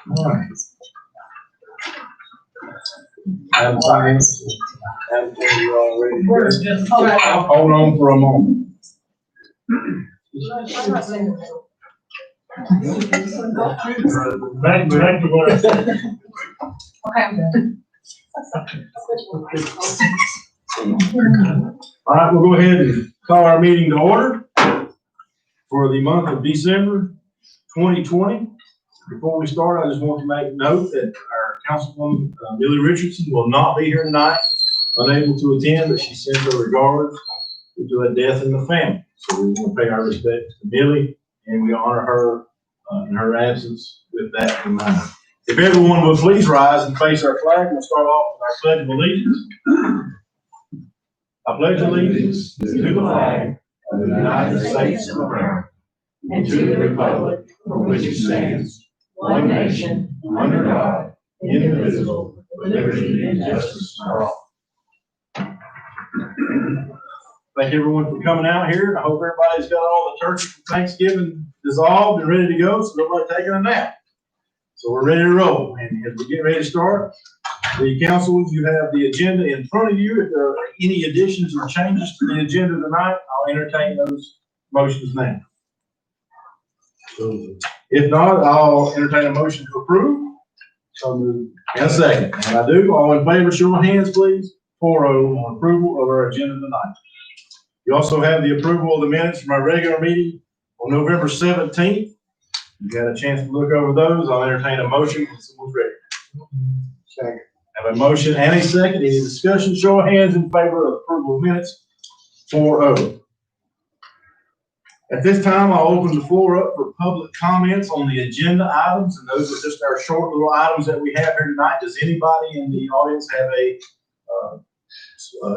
All right. Madam Finance, you all ready to go? Hold on for a moment. Okay. All right, we'll go ahead and call our meeting to order for the month of December 2020. Before we start, I just want to make note that our Councilwoman Millie Richardson will not be here tonight, unable to attend, but she sends her regards due to a death in the family. So we want to pay our respects to Millie, and we honor her in her absence with that in mind. If everyone will please rise and face our flag, we'll start off with our Pledge of Allegiance. I pledge allegiance to the flag of the United States of America and to the republic for which it stands, one nation, under God, indivisible, with liberty and justice for all. Thank everyone for coming out here. I hope everybody's got all the turkey from Thanksgiving dissolved and ready to go, so nobody's taking a nap. So we're ready to roll. And as we get ready to start, the council, you have the agenda in front of you. If there are any additions or changes to the agenda tonight, I'll entertain those motions now. So if not, I'll entertain a motion to approve. So moved. And a second. And I do. All in favor, show of hands, please. 4-0 on approval of our agenda tonight. You also have the approval of the minutes from our regular meeting on November 17th. You got a chance to look over those. I'll entertain a motion when someone's ready. Second. I have a motion and a second. Any discussion? Show of hands in favor of approval of minutes. 4-0. At this time, I'll open the floor up for public comments on the agenda items, and those are just our short little items that we have here tonight. Does anybody in the audience have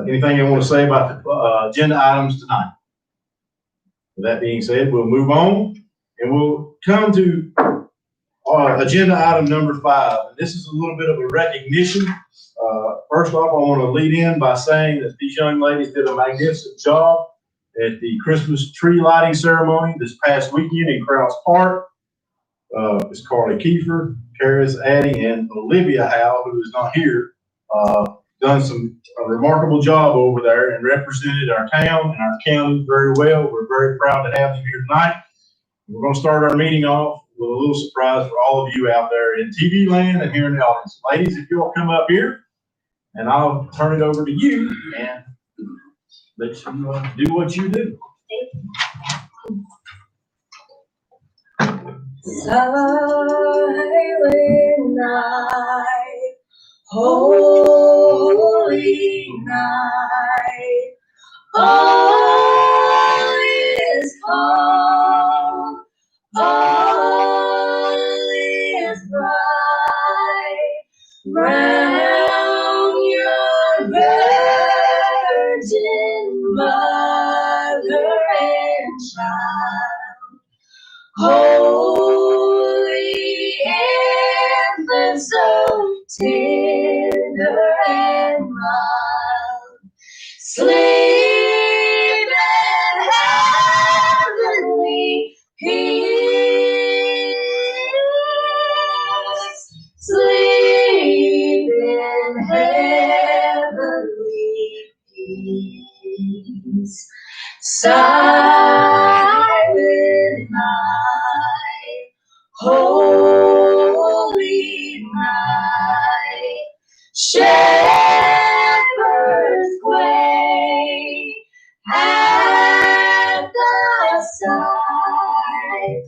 anything they want to say about the agenda items tonight? With that being said, we'll move on, and we'll come to agenda item number 5. And this is a little bit of a recognition. First off, I want to lead in by saying that these young ladies did a magnificent job at the Christmas tree lighting ceremony this past weekend in Krause Park. It's Carly Kiefer, Karis Addy, and Olivia Howe, who is not here, done a remarkable job over there and represented our town and our county very well. We're very proud to have them here tonight. We're going to start our meeting off with a little surprise for all of you out there in TV land and here in the audience. Ladies, if you'll come up here, and I'll turn it over to you and let you do what you do. Silent night, holy night, all is calm, all is bright, round your virgin mother and child, holy infant, so tender and mild, sleep in heavenly peace, sleep in heavenly peace. Silent night, holy night, shepherds quake at the sight,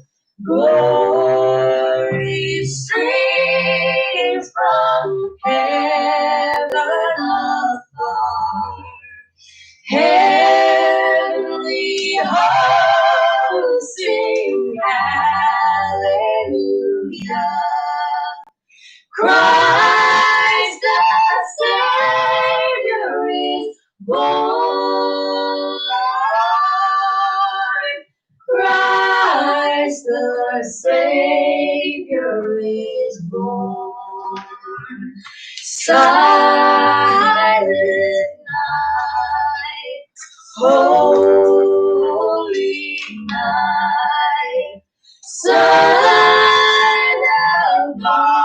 glory streams from heaven afar, heavenly hosts sing hallelujah. Christ the Savior is born. Christ the Savior is born. Silent night, holy night, Son of God.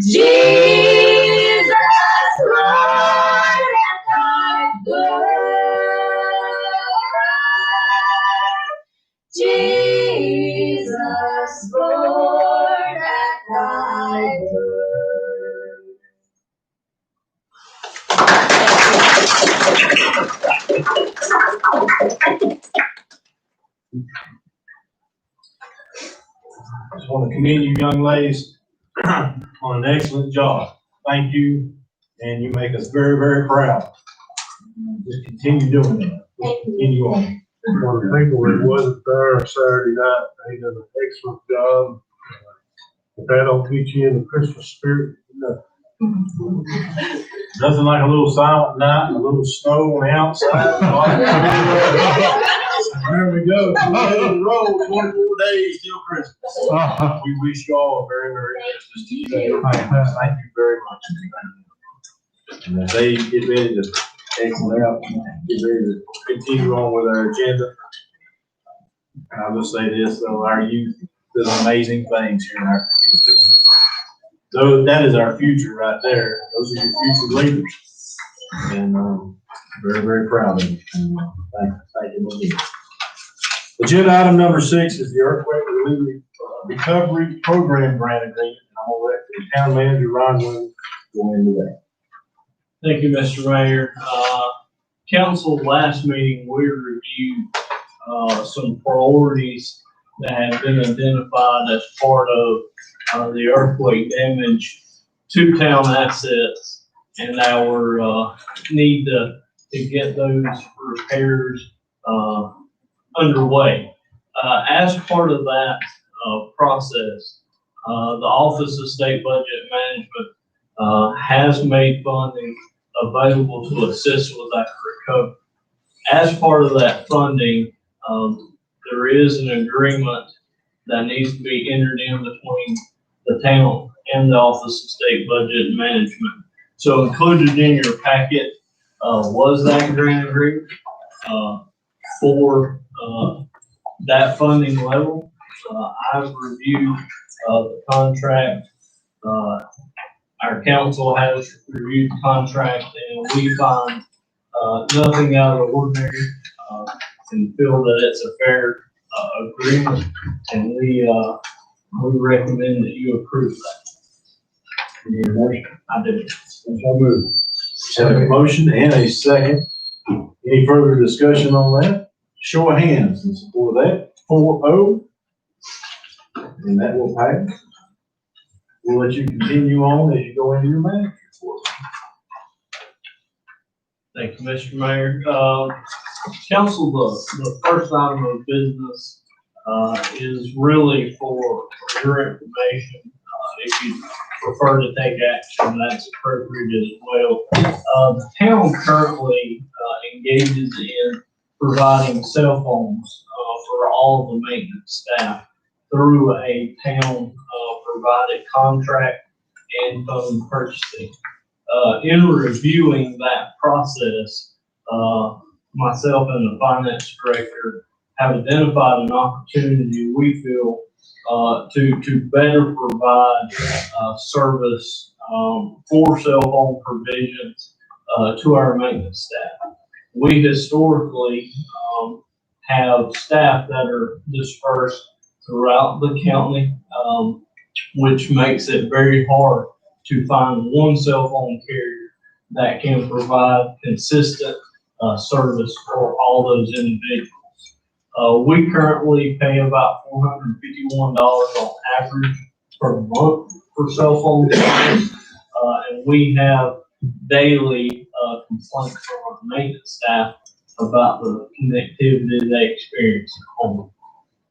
Jesus, Lord, and thy word. Jesus, Lord, and thy word. Just want to commend you young ladies on an excellent job. Thank you, and you make us very, very proud. Just continue doing that. Just continue on. For the people that wasn't there Saturday night, they did an excellent job. If that don't get you in the Christmas spirit, Nothing like a little silent night and a little snow on the outside. There we go. We're roll 24 days till Christmas. We wish you all a very, very Christmas to you. Thank you very much. And as they get ready to exit out, get ready to continue on with our agenda. I'll just say this, though, our youth does amazing things here in our community. So that is our future right there. Those are your future leaders. And very, very proud of you. Thank you. Agenda item number 6 is the earthquake relief recovery program grant agreement. And I'm gonna let the town manager, Ron Williams, go into that. Thank you, Mr. Mayor. Council, last meeting, we reviewed some priorities that have been identified as part of the earthquake damage to town assets and our need to get those repairs underway. As part of that process, the Office of State Budget Management has made funding available to assist with that recovery. As part of that funding, there is an agreement that needs to be entered in between the town and the Office of State Budget Management. So included in your packet was that grant agreement for that funding level. I've reviewed the contract. Our council has reviewed the contract, and we find nothing out of the ordinary, and feel that it's a fair agreement, and we recommend that you approve that. You need a motion? I do. So moved. Have a motion and a second. Any further discussion on that? Show of hands in support of that. 4-0. And that will pass. We'll let you continue on as you go into your manager's report. Thank you, Mr. Mayor. Council, the first item of business is really for your information. If you prefer to take action, that's appropriate as well. The town currently engages in providing cell phones for all the maintenance staff through a town provided contract and phone purchasing. In reviewing that process, myself and the finance director have identified an opportunity we feel to better provide service for cell phone provisions to our maintenance staff. We historically have staff that are dispersed throughout the county, which makes it very hard to find one cell phone carrier that can provide consistent service for all those individuals. We currently pay about $451 on average per month for cell phone service, and we have daily complaints from our maintenance staff about the connectivity they experience at home.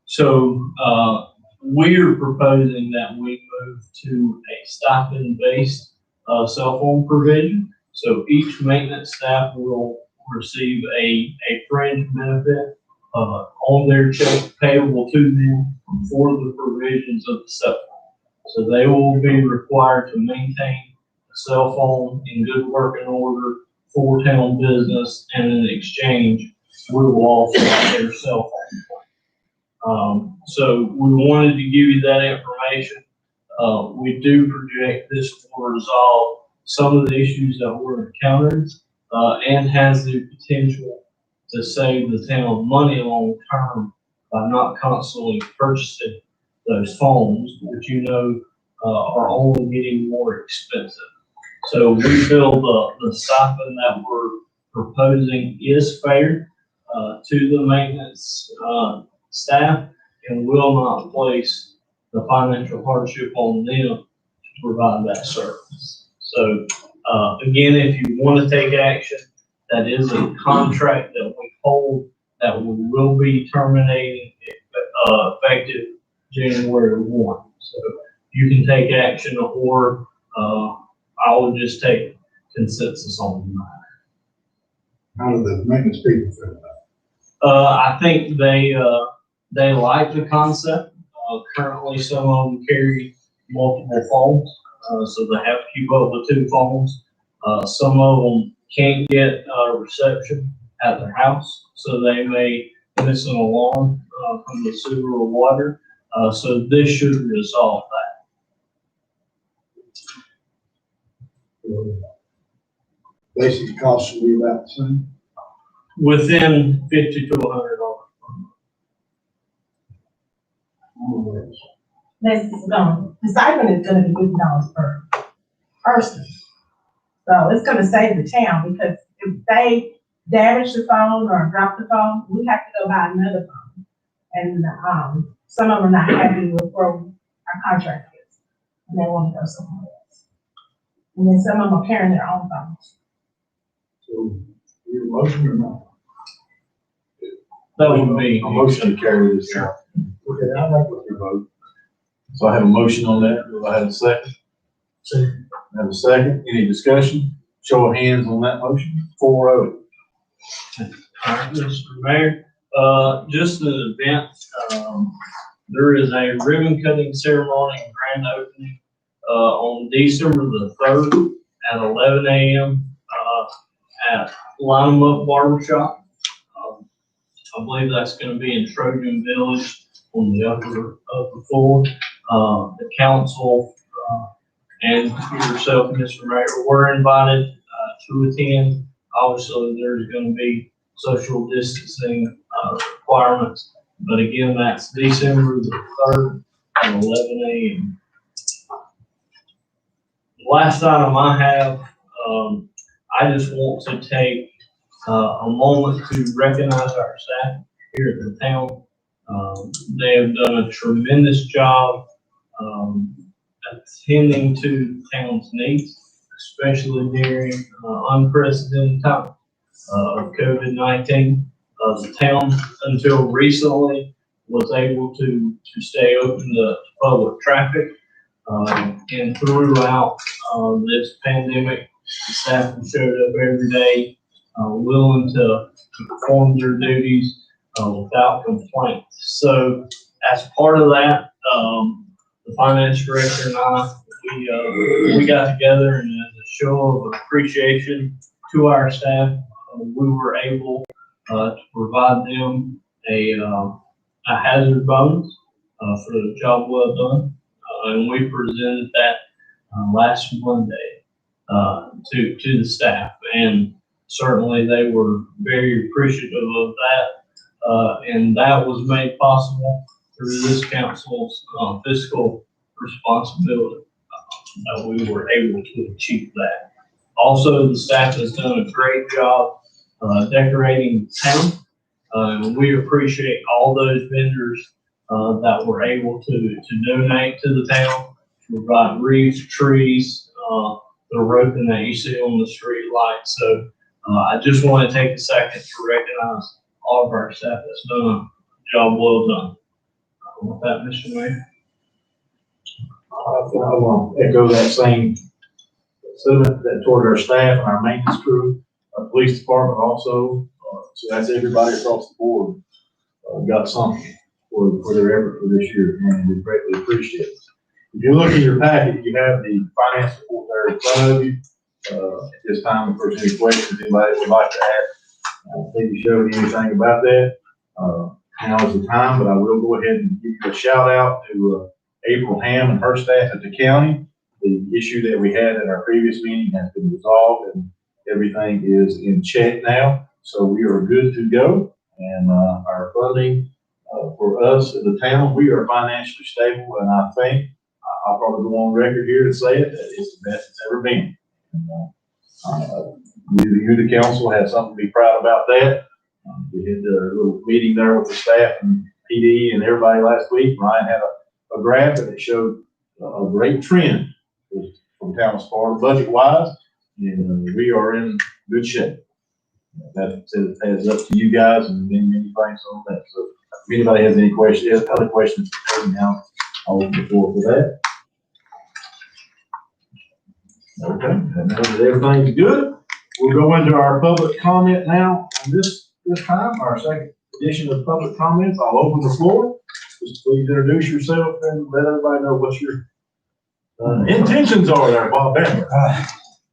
So we're proposing that we move to a stipend-based cell phone provision. So each maintenance staff will receive a fringe benefit on their check payable to them for the provisions of the cell phone. So they will be required to maintain a cell phone in good working order for town business, and in exchange, we will offer their cell phone. So we wanted to give you that information. We do project this will resolve some of the issues that were encountered, and has the potential to save the town money long term by not constantly purchasing those phones, which are only getting more expensive. So we feel the stipend that we're proposing is fair to the maintenance staff and will not place the financial hardship on them to provide that service. So again, if you want to take action, that is a contract that we hold that we will be terminating effective January 1. So you can take action, or I will just take consensus on the matter. How do the maintenance people feel about it? I think they like the concept. Currently, some of them carry multiple phones, so they have to keep up with 2 phones. Some of them can't get reception at their house, so they may miss an alarm from the sewer or water. So this should resolve that. Basic costs will be about the same. Within $50 to $100. More or less. The stipend is gonna be $50 per person. So it's gonna save the town, because if they damage the phone or drop the phone, we have to go buy another phone. And, some of them are not happy with where our contract is, and they wanna go somewhere else. And then some of them are carrying their own phones. So, your motion or not? That would be. A motion to carry this out. Okay, I'd like with your vote. So I have a motion on that. Do I have a second? Second. I have a second. Any discussion? Show of hands on that motion. 4-0. All right, Mr. Mayor, just an event, there is a ribbon cutting ceremony and grand opening, on December the 3rd at 11 a.m., at Line 'em Up Barbershop. I believe that's gonna be in Trojan Village on the upper floor. The council, and yourself, Mr. Mayor, were invited, to attend. Obviously, there's gonna be social distancing, requirements, but again, that's December the 3rd at 11 a.m. Last item I have, I just want to take a moment to recognize our staff here at the town. They have done a tremendous job attending to the town's needs, especially during unprecedented times of COVID-19. The town, until recently, was able to stay open to public traffic. And throughout this pandemic, the staff have showed up every day, willing to perform their duties without complaint. So as part of that, the finance director and I, we got together, and as a show of appreciation to our staff, we were able to provide them a hazard bonus for the job well done. And we presented that last Monday to the staff, and certainly they were very appreciative of that. And that was made possible through this council's fiscal responsibility, that we were able to achieve that. Also, the staff has done a great job decorating the town. And we appreciate all those vendors that were able to donate to the town, to provide wreaths, trees, the roping that you see on the street lights. So I just want to take a second to recognize all of our staff that's done a job well done. With that, Mr. Mayor. I want to echo that same sentiment that toward our staff and our maintenance crew, our police department also. So that's everybody across the board got something for their effort for this year, and we greatly appreciate it. If you look in your packet, you have the finance report there in front of you. At this time, if there's any questions anybody would like to ask, maybe show you anything about that. Now is the time, but I will go ahead and give you a shout out to April Ham and her staff at the county. The issue that we had at our previous meeting has been resolved and everything is in check now. So we are good to go. And our funding for us in the town, we are financially stable. And I think I'll probably go on record here to say it, that it's the best it's ever been. You, the council, have something to be proud about that. We had a little meeting there with the staff and PD and everybody last week. Ryan had a graph and it showed a great trend from town of Sparta budget wise, and we are in good shape. That adds up to you guys and many thanks on that. So if anybody has any questions, other questions, now I'll open the floor for that. Okay, and now that everything's good, we'll go into our public comment now. On this time, our second edition of public comments, I'll open the floor. Just please introduce yourself and let everybody know what your intentions are there, Bob Bamber.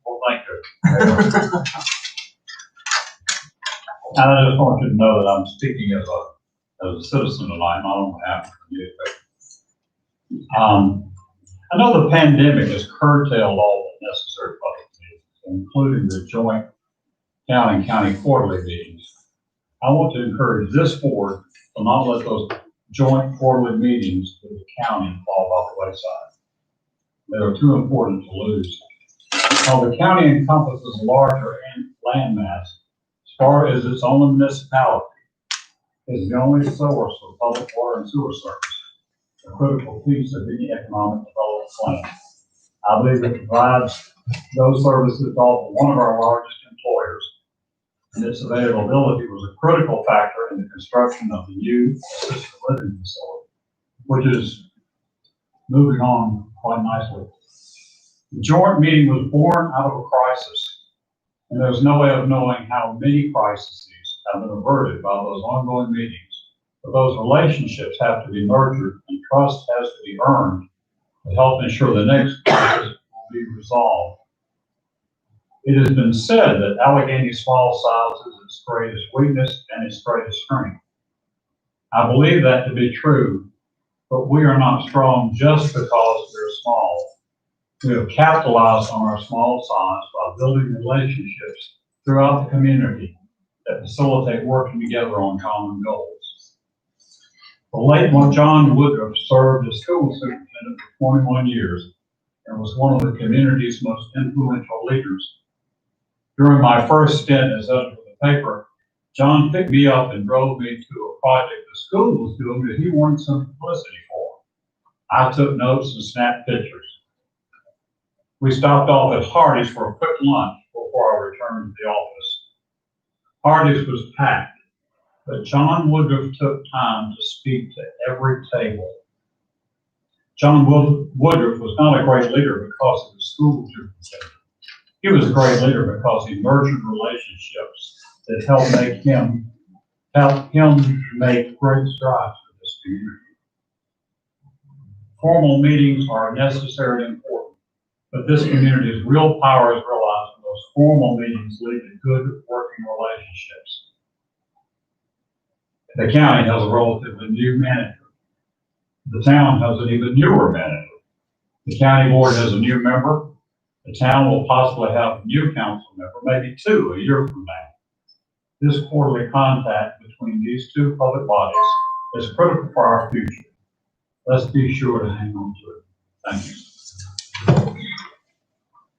Well, thank you. I just want you to know that I'm speaking as a citizen tonight, not on behalf of the newspaper. I know the pandemic has curtailed all the necessary public meetings, including the joint town and county quarterly meetings. I want to encourage this board to not let those joint quarterly meetings with the county fall off the wayside. They are too important to lose. While the county encompasses a larger landmass, Sparta is its own municipality. It is the only source of public water and sewer service, a critical piece of any economic development plan. I believe it provides those services to one of our largest employers, and its availability was a critical factor in the construction of the new assisted living facility, which is moving on quite nicely. The joint meeting was born out of a crisis, and there's no way of knowing how many crises have been averted by those ongoing meetings. But those relationships have to be nurtured and trust has to be earned to help ensure the next crisis will be resolved. It has been said that Allegheny's small size is its greatest weakness and its greatest strength. I believe that to be true, but we are not strong just because we're small. We have capitalized on our small size by building relationships throughout the community that facilitate working together on common goals. The late John Woodruff served as school superintendent for 21 years and was one of the community's most influential leaders. During my first stint as editor of the paper, John picked me up and drove me to a project the school was doing that he wanted some publicity for. I took notes and snapped pictures. We stopped off at Hardee's for a quick lunch before I returned to the office. Hardee's was packed, but John Woodruff took time to speak to every table. John Woodruff was not a great leader because he was school superintendent. He was a great leader because he nurtured relationships that helped him make great strides for this community. Formal meetings are necessary and important, but this community's real power is realized when those formal meetings lead to good working relationships. The county has a relatively new manager. The town has an even newer manager. The county board has a new member. The town will possibly have a new council member, maybe two a year from now. This quarterly contact between these two public bodies is critical for our future. Let's be sure to hang on to it. Thank you.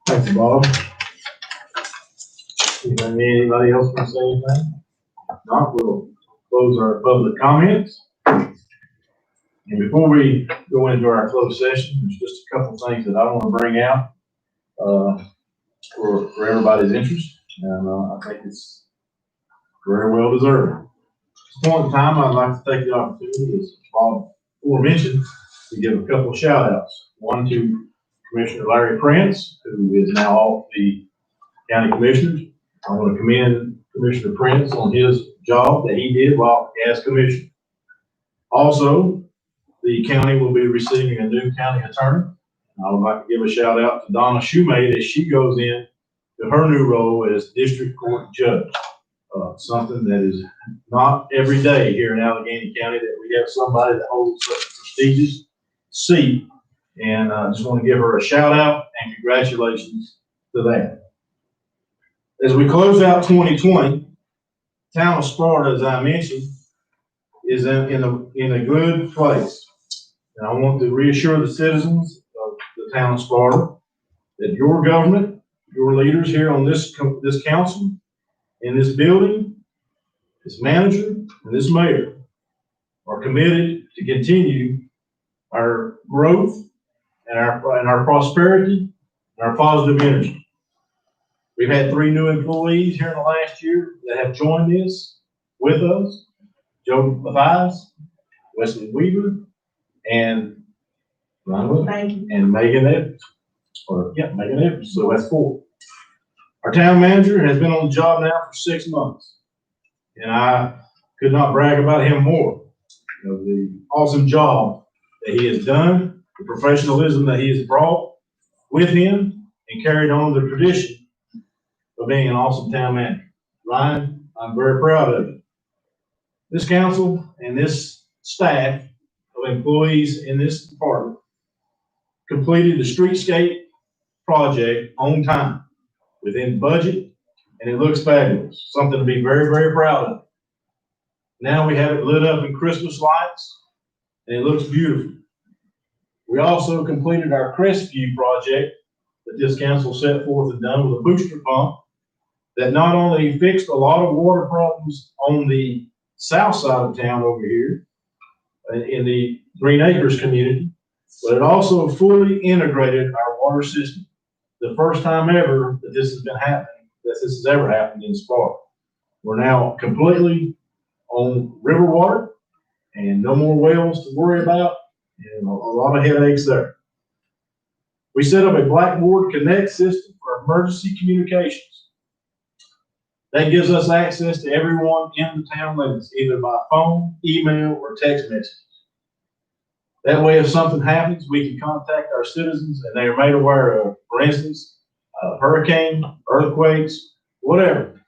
Thank you, Bob. Anybody else want to say anything? If not, we'll close our public comments. And before we go into our closed session, there's just a couple things that I want to bring out for everybody's interest, and I think it's very well deserved. At this point in time, I'd like to take the opportunity, as Bob aforementioned, to give a couple of shout outs. One to Commissioner Larry Prince, who is now off the county commissioners. I want to commend Commissioner Prince on his job that he did while as commissioner. Also, the county will be receiving a new county attorney. I would like to give a shout out to Donna Shoemate as she goes in to her new role as district court judge. Something that is not every day here in Allegheny County that we have somebody that holds such a prestigious seat. And I just want to give her a shout out and congratulations to that. As we close out 2020, town of Sparta, as I mentioned, is in a good place. And I want to reassure the citizens of the town of Sparta that your government, your leaders here on this council, in this building, this manager, and this mayor are committed to continue our growth and our prosperity and our positive energy. We've had 3 new employees here in the last year that have joined this with us. Joe Mathias, Wesley Weaver, and Ron Thank you. and Megan Evans. Megan Evans. So that's 4. Our town manager has been on the job now for 6 months. And I could not brag about him more. You know, the awesome job that he has done, the professionalism that he has brought with him and carried on the tradition of being an awesome town manager. Ryan, I'm very proud of you. This council and this staff of employees in this department completed the streetscape project on time, within budget, and it looks fabulous. Something to be very, very proud of. Now we have it lit up in Christmas lights, and it looks beautiful. We also completed our Crestview project that this council set forth and done with a booster pump that not only fixed a lot of water problems on the south side of town over here in the Green Acres community, but it also fully integrated our water system. The first time ever that this has been happening, that this has ever happened in Sparta. We're now completely on river water and no more wells to worry about and a lot of headaches there. We set up a Blackboard Connect system for emergency communications. That gives us access to everyone in the town limits, either by phone, email, or text message. That way, if something happens, we can contact our citizens and they are made aware of, for instance, a hurricane, earthquakes, whatever.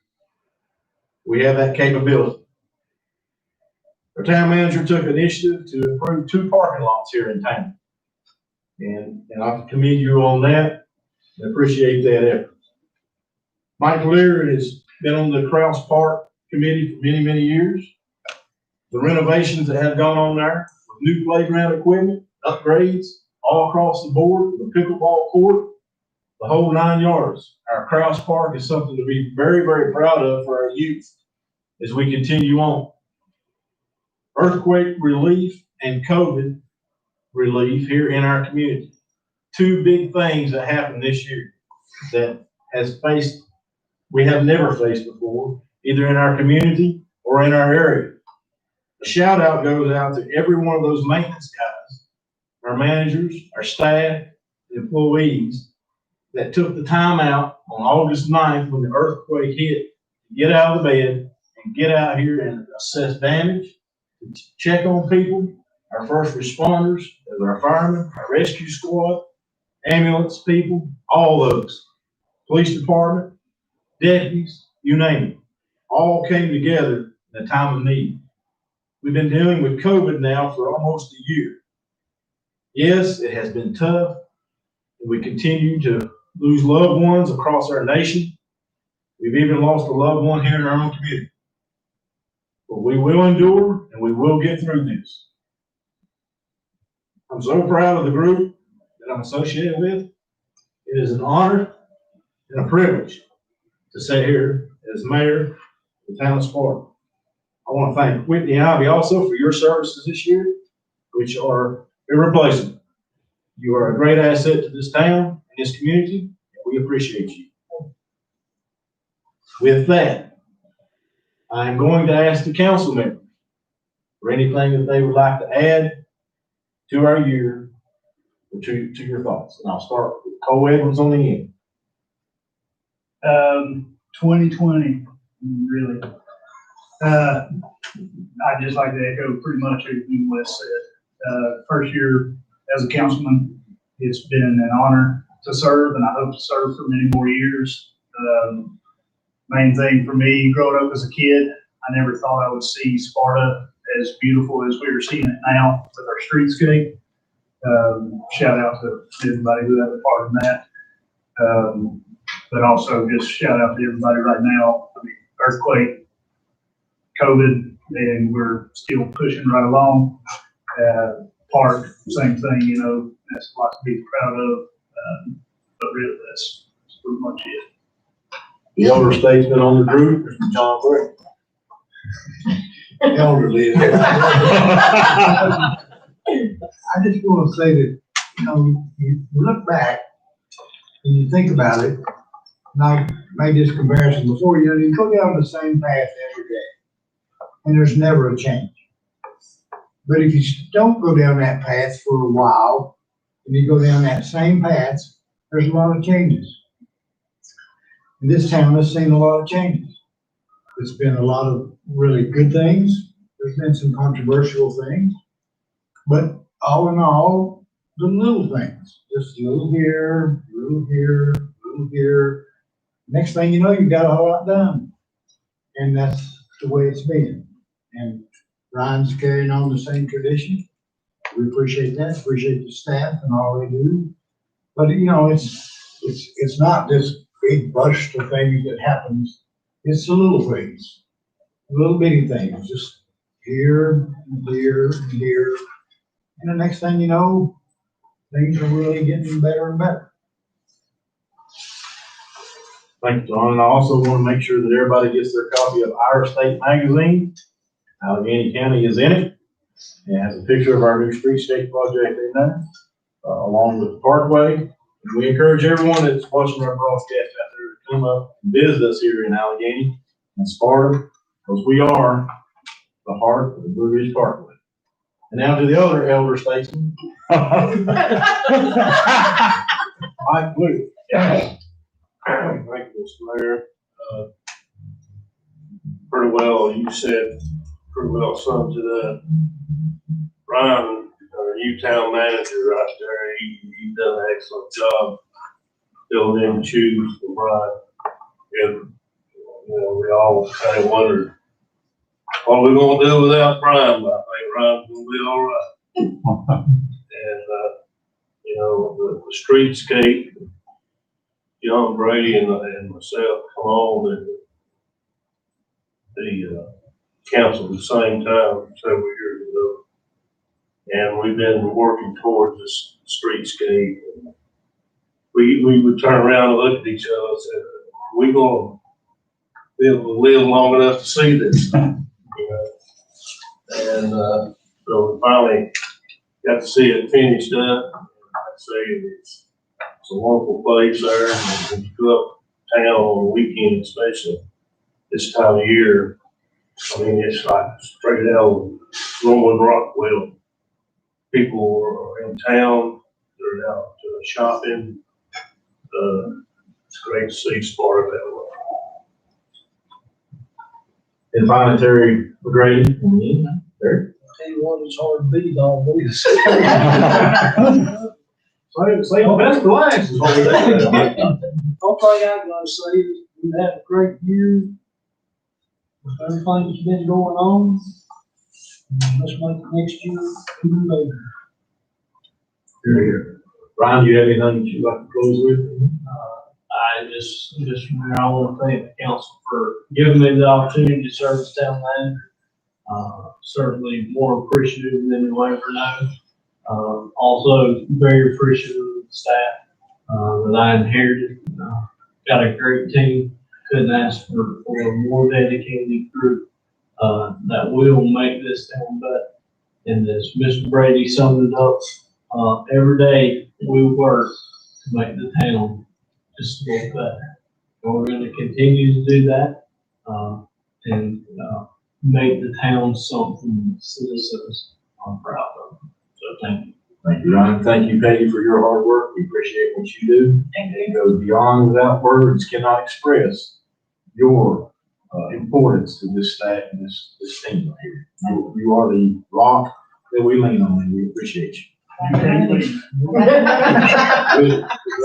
We have that capability. Our town manager took initiative to improve 2 parking lots here in town. And I commend you on that and appreciate that effort. Mike Lear has been on the Krause Park committee for many, many years. The renovations that have gone on there, with new playground equipment, upgrades all across the board, the pickleball court, the whole 9 yards. Our Krause Park is something to be very, very proud of for our youth as we continue on. Earthquake relief and COVID relief here in our community. 2 big things that happened this year that we have never faced before, either in our community or in our area. A shout out goes out to every one of those maintenance guys, our managers, our staff, the employees that took the time out on August 9th when the earthquake hit to get out of the bed and get out here and assess damage, check on people, our first responders, our firemen, our rescue squad, ambulance people, all those, police department, deputies, you name it, all came together in a time of need. We've been dealing with COVID now for almost a year. Yes, it has been tough, and we continue to lose loved ones across our nation. We've even lost a loved one here in our own community. But we will endure, and we will get through this. I'm so proud of the group that I'm associated with. It is an honor and a privilege to sit here as mayor of the town of Sparta. I want to thank Whitney and Ivy also for your services this year, which are irreplaceable. You are a great asset to this town and this community, and we appreciate you. With that, I am going to ask the council members for anything that they would like to add to our year or to your thoughts. And I'll start with Cole Edwards on the end. 2020, really. I'd just like to echo pretty much everything Wes said. First year as a councilman, it's been an honor to serve, and I hope to serve for many more years. Main thing for me, growing up as a kid, I never thought I would see Sparta as beautiful as we are seeing it now with our streetscape. Shout out to everybody who had a part in that. But also just shout out to everybody right now. I mean, earthquake, COVID, and we're still pushing right along. Park, same thing, you know, that's a lot to be proud of. But really, that's pretty much it. The elder statesman on the group, Mr. John Gray. Elderly. I just want to say that, you know, you look back and you think about it, and I made this comparison before, you know, you go down the same path every day, and there's never a change. But if you don't go down that path for a while, and you go down that same path, there's a lot of changes. And this town has seen a lot of changes. There's been a lot of really good things. There's been some controversial things. But all in all, the little things, just a little here, a little here, a little here. Next thing you know, you got a whole lot done. And that's the way it's been. And Ryan's carrying on the same tradition. We appreciate that, appreciate the staff and all they do. But you know, it's not this big burst of things that happens. It's the little things, little bitty things, just here, and here, and here. And the next thing you know, things are really getting better and better. Thank you, John. And I also want to make sure that everybody gets their copy of Our State magazine. Allegheny County is in it. It has a picture of our new streetscape project in there, along with the parkway. And we encourage everyone that's watching our broadcast out there to come up and visit us here in Allegheny and Sparta, because we are the heart of the Blue Ridge Parkway. And now to the other elder statesman. Mike Blue. Thank you, Mr. Mayor. Pretty well, you said, pretty well summed it up. Ryan, our new town manager right there, he done an excellent job filling in the shoes for Brian. And, you know, we all kind of wondered, what are we gonna do without Brian? But I think Ryan's gonna be all right. And, you know, the streetscape, John Brady and myself come on and the council at the same time several years ago. And we've been working towards this streetscape. We would turn around and look at each other and say, are we gonna be able to live long enough to see this? You know? And so we finally got to see it finished up. I'd say it's a wonderful place there. And when you go up town on the weekend, especially this time of year, I mean, it's like straight out of Norman Rockwell. People are in town, they're out shopping. It's great to see Sparta that way. And finally, Terry McGrady. Terry. Tell you what, it's hard to beat all these. Say the best for last is what we do. All thing I'm gonna say is we've had a great year with everything that's been going on. Let's make next year even better. Here. Ryan, do you have anything that you'd like to close with? I just, I want to thank the council for giving me the opportunity to serve as town manager. Certainly more appreciative than you'll ever know. Also very appreciative of the staff, that I inherited. Got a great team. Couldn't ask for a more dedicated group, that will make this town better. And as Mr. Brady summed it up, every day we work to make the town just a little better. And we're going to continue to do that, and make the town something the citizens are proud of. So thank you. Thank you, Ryan. Thank you, Peggy, for your hard work. We appreciate what you do. And it goes beyond without words cannot express your importance to this staff and this team right here. You are the rock that we lean on, and we appreciate you.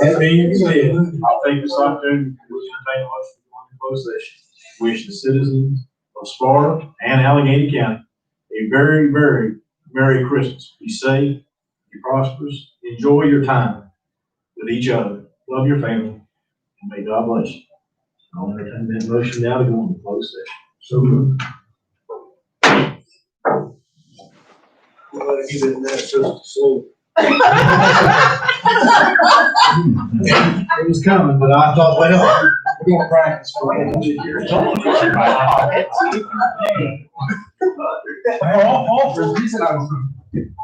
That being said, I'll take this opportunity to entertain a motion to go into closed session. Wish the citizens of Sparta and Allegheny County a very, very Merry Christmas. Be safe, be be prosperous. Enjoy your time with each other. Love your family. And may God bless you. I'll entertain that motion now to go into closed session. So moved. Give it that just to see. It was coming, but I thought, well, we're gonna practice for 100 years. All for the reason I was